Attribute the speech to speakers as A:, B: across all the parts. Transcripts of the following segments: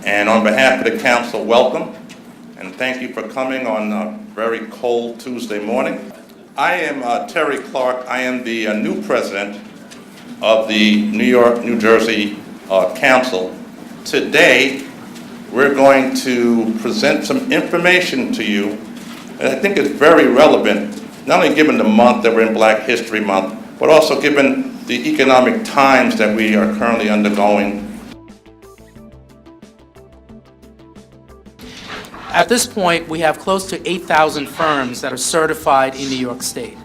A: And on behalf of the council, welcome, and thank you for coming on a very cold Tuesday morning. I am Terry Clark. I am the new president of the New York, New Jersey Council. Today, we're going to present some information to you that I think is very relevant, not only given the month that we're in Black History Month, but also given the economic times that we are currently undergoing.
B: At this point, we have close to 8,000 firms that are certified in New York State.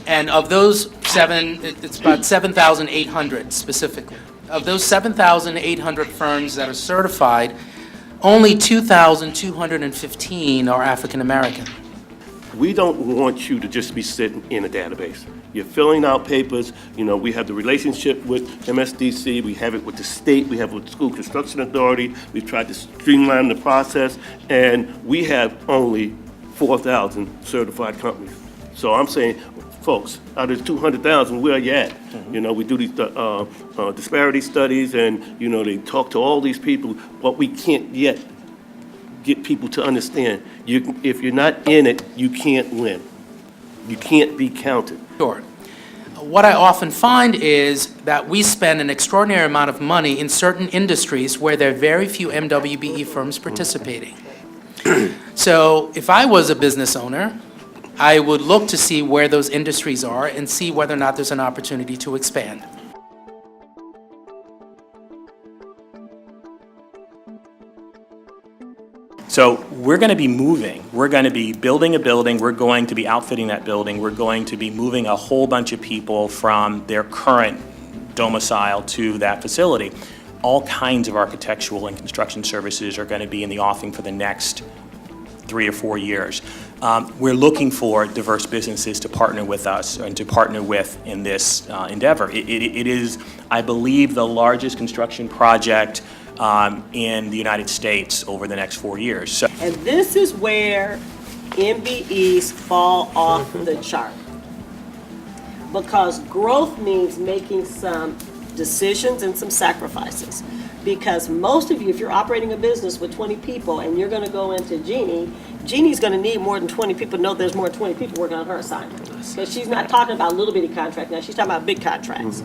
B: And of those it's about 7,800 specifically. Of those 7,800 firms that are certified, only 2,215 are African American.
C: We don't want you to just be sitting in a database. You're filling out papers. You know, we have the relationship with MSDC. We have it with the state. We have it with the School Construction Authority. We've tried to streamline the process, and we have only 4,000 certified companies. So I'm saying, folks, out of the 200,000, where are you at? You know, we do these disparity studies, and, you know, they talk to all these people, but we can't yet get people to understand, if you're not in it, you can't win. You can't be counted.
B: Sure. What I often find is that we spend an extraordinary amount of money in certain industries where there are very few MWBE firms participating. So if I was a business owner, I would look to see where those industries are and see whether or not there's an opportunity to expand.
D: So we're going to be moving. We're going to be building a building. We're going to be outfitting that building. We're going to be moving a whole bunch of people from their current domicile to that facility. All kinds of architectural and construction services are going to be in the offing for the next 3 or 4 years. We're looking for diverse businesses to partner with us and to partner with in this endeavor. It is, I believe, the largest construction project in the United States over the next 4 years. So,
E: and this is where MBEs fall off the chart. Because growth means making some decisions and some sacrifices. Because most of you, if you're operating a business with 20 people and you're going to go into Jeannie's going to need more than 20 people to know there's more than 20 people working on her assignment. Because she's not talking about little bitty contracts now, she's talking about big contracts.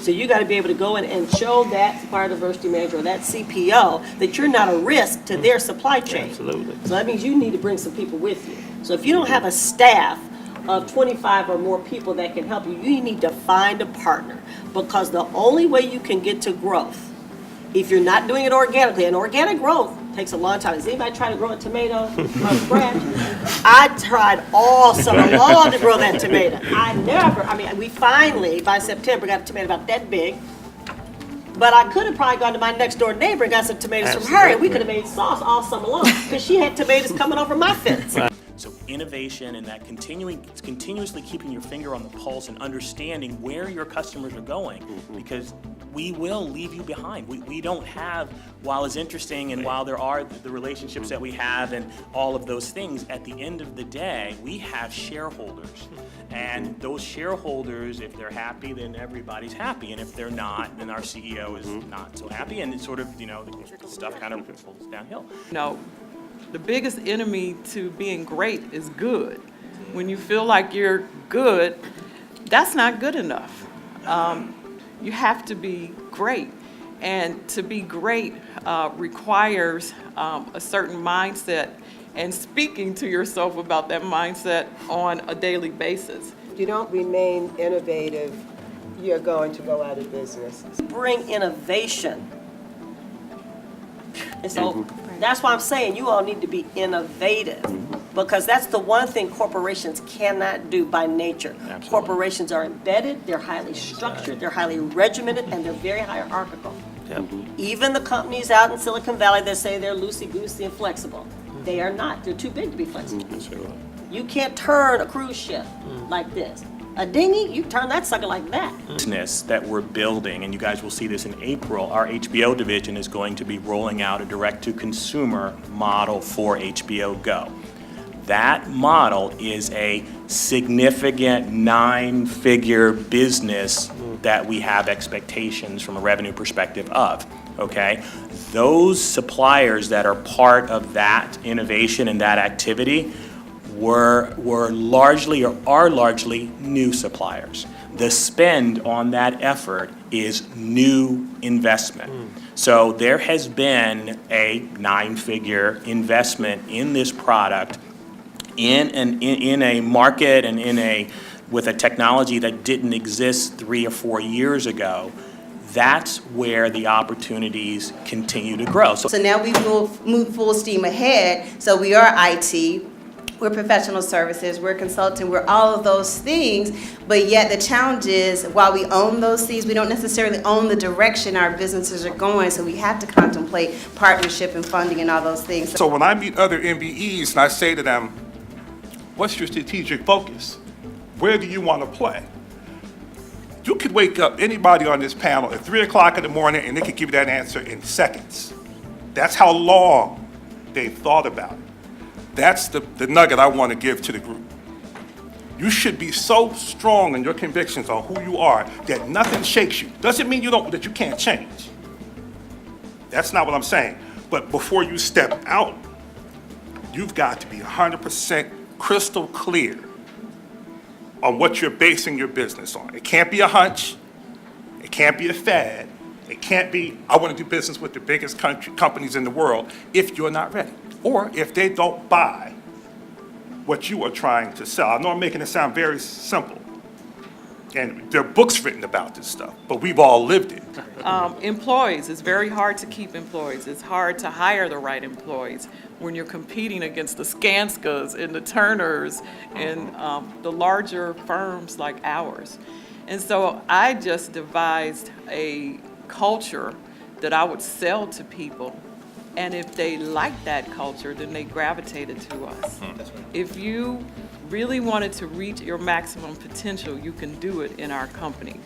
E: So you got to be able to go in and show that biodiversity manager or that CPO that you're not a risk to their supply chain.
C: Absolutely.
E: So that means you need to bring some people with you. So if you don't have a staff of 25 or more people that can help you, you need to find a partner. Because the only way you can get to growth, if you're not doing it organically, and organic growth takes a long time. Has anybody tried to grow a tomato from scratch? I tried all summer long to grow that tomato. We finally, by September, got a tomato about that big. But I could have probably gone to my next door neighbor and got some tomatoes from her, and we could have made sauce all summer long because she had tomatoes coming over my fence.
D: So innovation and that continuously keeping your finger on the pulse and understanding where your customers are going, because we will leave you behind. We don't have, while it's interesting and while there are the relationships that we have and all of those things, at the end of the day, we have shareholders. And those shareholders, if they're happy, then everybody's happy. And if they're not, then our CEO is not so happy. And it's sort of, you know, the stuff kind of pulls downhill.
F: No. The biggest enemy to being great is good. When you feel like you're good, that's not good enough. You have to be great. And to be great requires a certain mindset and speaking to yourself about that mindset on a daily basis.
E: If you don't remain innovative, you're going to go out of business. Bring innovation. And so that's why I'm saying you all need to be innovative, because that's the one thing corporations cannot do by nature.
D: Absolutely.
E: Corporations are embedded, they're highly structured, they're highly regimented, and they're very hierarchical. Even the companies out in Silicon Valley that say they're loosey-goosey and flexible, they are not. They're too big to be flexible. You can't turn a cruise ship like this. A dinghy, you turn that sucker like that.
D: Business that we're building, and you guys will see this in April, our HBO division is going to be rolling out a direct-to-consumer model for HBO Go. That model is a significant 9-figure business that we have expectations from a revenue perspective of, okay? Those suppliers that are part of that innovation and that activity were largely or are largely new suppliers. The spend on that effort is new investment. So there has been a 9-figure investment in this product in a market and with a technology that didn't exist 3 or 4 years ago. That's where the opportunities continue to grow.
G: So now we've moved full steam ahead. So we are IT, we're professional services, we're consulting, we're all of those things. But yet the challenge is, while we own those things, we don't necessarily own the direction our businesses are going. So we have to contemplate partnership and funding and all those things.
H: So when I meet other MBEs and I say to them, what's your strategic focus? Where do you want to play? You could wake up anybody on this panel at 3 o'clock in the morning and they could give you that answer in seconds. That's how long they've thought about it. That's the nugget I want to give to the group. You should be so strong in your convictions on who you are that nothing shakes you. Doesn't mean that you can't change. That's not what I'm saying. But before you step out, you've got to be 100% crystal clear on what you're basing your business on. It can't be a hunch. It can't be a fad. It can't be, I want to do business with the biggest companies in the world, if you're not ready. Or if they don't buy what you are trying to sell. I know I'm making it sound very simple. And there are books written about this stuff, but we've all lived it.
F: Employees, it's very hard to keep employees. It's hard to hire the right employees when you're competing against the Skanskas and the Turners and the larger firms like ours. And so I just devised a culture that I would sell to people. And if they like that culture, then they gravitated to us. If you really wanted to reach your maximum potential, you can do it in our company.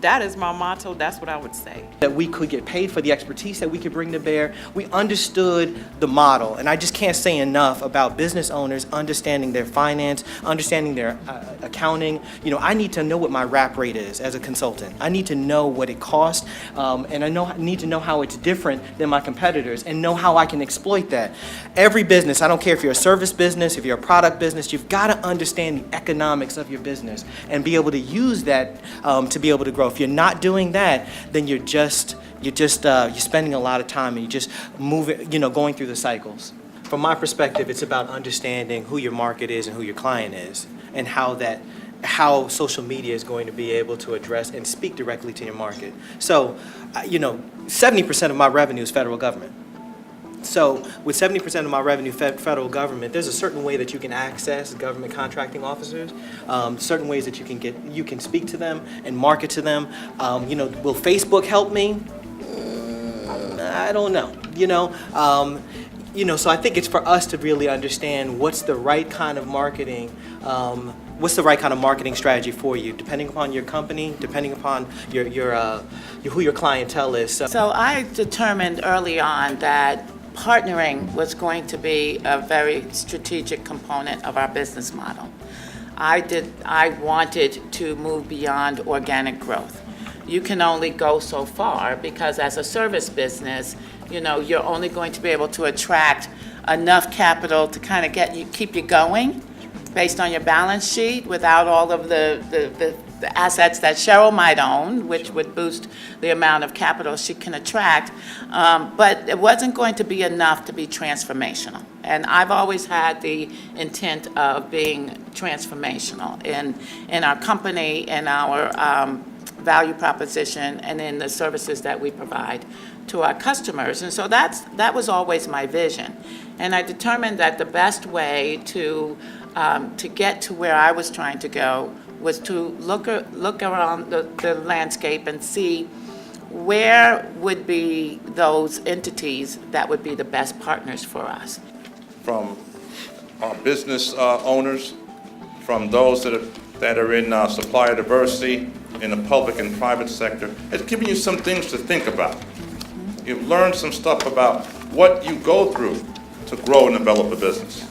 F: That is my motto. That's what I would say.
I: That we could get paid for the expertise that we could bring to bear. We understood the model, and I just can't say enough about business owners understanding their finance, understanding their accounting. You know, I need to know what my wrap rate is as a consultant. I need to know what it costs, and I need to know how it's different than my competitors and know how I can exploit that. Every business, I don't care if you're a service business, if you're a product business, you've got to understand the economics of your business and be able to use that to be able to grow. If you're not doing that, then you're spending a lot of time and you're just moving, going through the cycles. From my perspective, it's about understanding who your market is and who your client is, and how social media is going to be able to address and speak directly to your market. So, 70% of my revenue is federal government. So with 70% of my revenue federal government, there's a certain way that you can access government contracting officers, certain ways that you can speak to them and market to them. Will Facebook help me? I don't know. So I think it's for us to really understand what's the right kind of marketing, what's the right kind of marketing strategy for you, depending upon your company, depending upon who your clientele is.
J: So I determined early on that partnering was going to be a very strategic component of our business model. I wanted to move beyond organic growth. You can only go so far because as a service business, you're only going to be able to attract enough capital to kind of keep you going based on your balance sheet without all of the assets that Cheryl might own, which would boost the amount of capital she can attract. But it wasn't going to be enough to be transformational. And I've always had the intent of being transformational in our company, in our value proposition, and in the services that we provide to our customers. And so that was always my vision. And I determined that the best way to get to where I was trying to go was to look around the landscape and see where would be those entities that would be the best partners for us.
A: From our business owners, from those that are in supplier diversity, in the public and private sector, it's giving you some things to think about. You've learned some stuff about what you go through to grow and develop a business.